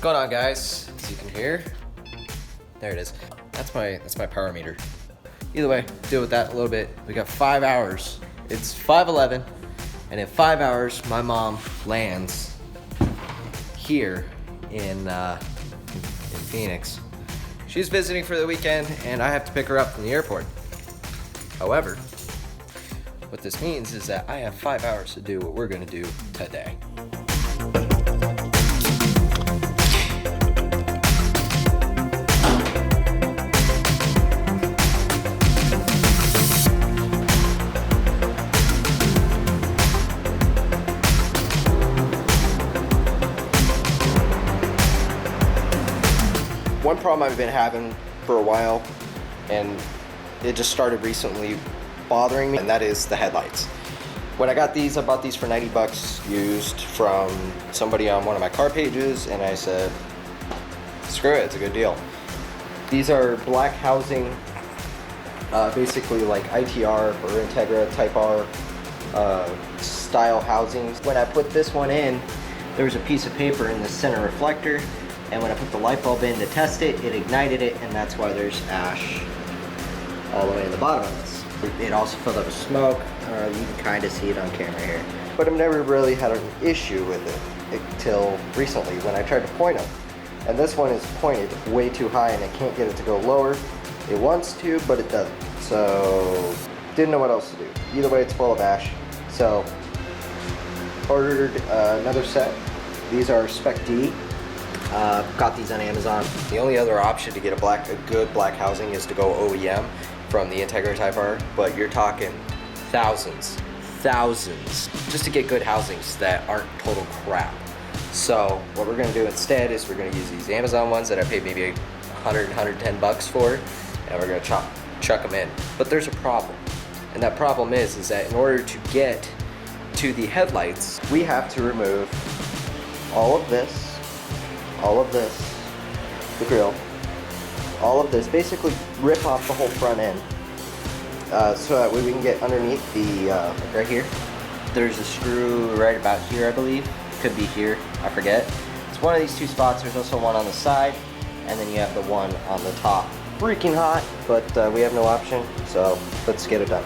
going on, guys? As you can hear, there it is. That's my power meter. Either way, deal with that a little bit. We got 5 hours. It's 5:11, and in 5 hours, my mom lands here in Phoenix. She's visiting for the weekend, and I have to pick her up from the airport. However, what this means is that I have 5 hours to do what we're gonna do today. One problem I've been having for a while, and it just started recently bothering me, and that is the headlights. When I got these, I bought these for 90 bucks used from somebody on one of my car pages, and I said, screw it, it's a good deal. These are black housing, basically like ITR or Integra Type R style housings. When I put this one in, there was a piece of paper in the center reflector, and when I put the light bulb in to test it, it ignited it, and that's why there's ash all the way in the bottom of this. It also filled up with smoke. You can kind of see it on camera here. But I've never really had an issue with it until recently when I tried to point them. And this one is pointed way too high, and I can't get it to go lower. It wants to, but it doesn't. So, didn't know what else to do. Either way, it's full of ash. So, ordered another set. These are Spec-D. Got these on Amazon. The only other option to get a good black housing is to go OEM from the Integra Type R, but you're talking thousands just to get good housings that aren't total crap. So what we're gonna do instead is we're gonna use these Amazon ones that I paid maybe 110 bucks for, and we're gonna chuck them in. But there's a problem, and that problem is that in order to get to the headlights, we have to remove all of this, the grill, all of this, basically rip off the whole front end, so that way we can get underneath the, right here. There's a screw right about here, I believe. Could be here, I forget. It's one of these two spots. There's also one on the side, and then you have the one on the top. Freaking hot, but we have no option, so let's get it done.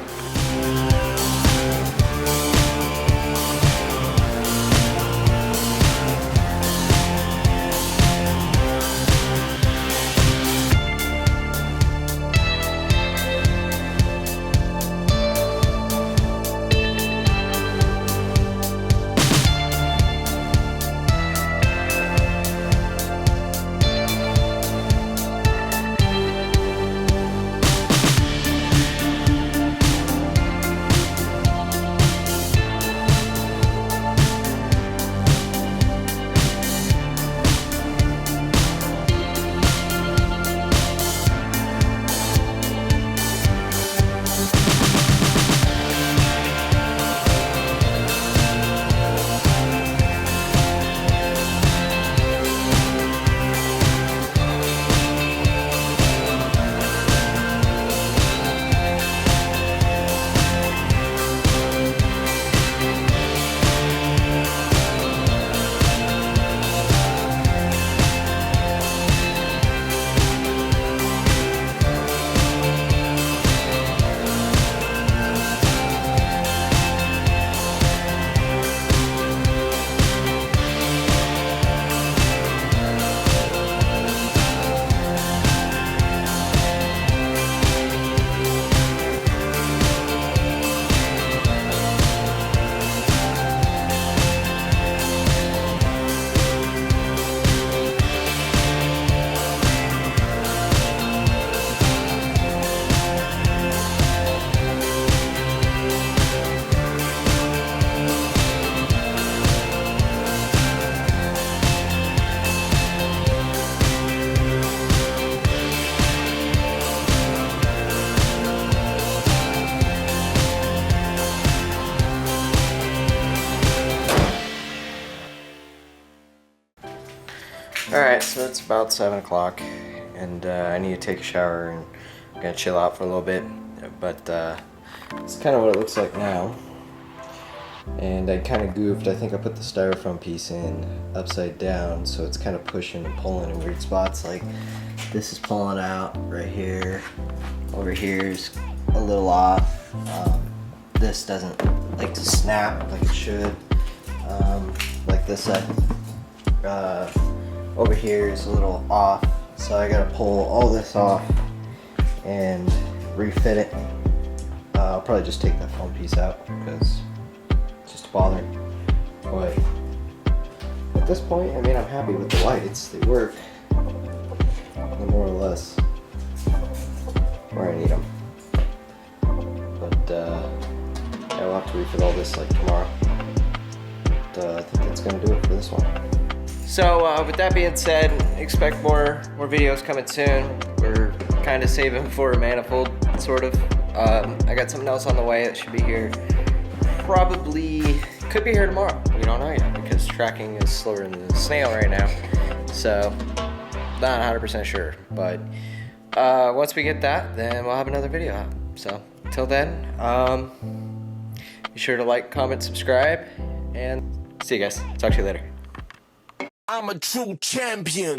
Alright, so it's about 7 o'clock, and I need to take a shower, and I'm gonna chill out for a little bit, but it's kind of what it looks like now. And I kind of goofed. I think I put the styrofoam piece in upside down, so it's kind of pushing and pulling in weird spots. Like this is pulling out right here. Over here is a little off. This doesn't like to snap like it should. Like this side. Over here is a little off, so I gotta pull all this off and refit it. I'll probably just take that foam piece out because it's just bothering. But at this point, I mean, I'm happy with the lights. They work more or less where I need them. But yeah, we'll have to refit all this like tomorrow. But I think that's gonna do it for this one. So with that being said, expect more videos coming soon. We're kind of saving for a manifold, sort of. I got something else on the way that should be here. Probably could be here tomorrow. We don't know yet because tracking is slower than the snail right now. So not 100% sure. But once we get that, then we'll have another video out. So until then, be sure to like, comment, subscribe, and see you guys. Talk to you later. I'm a true champion.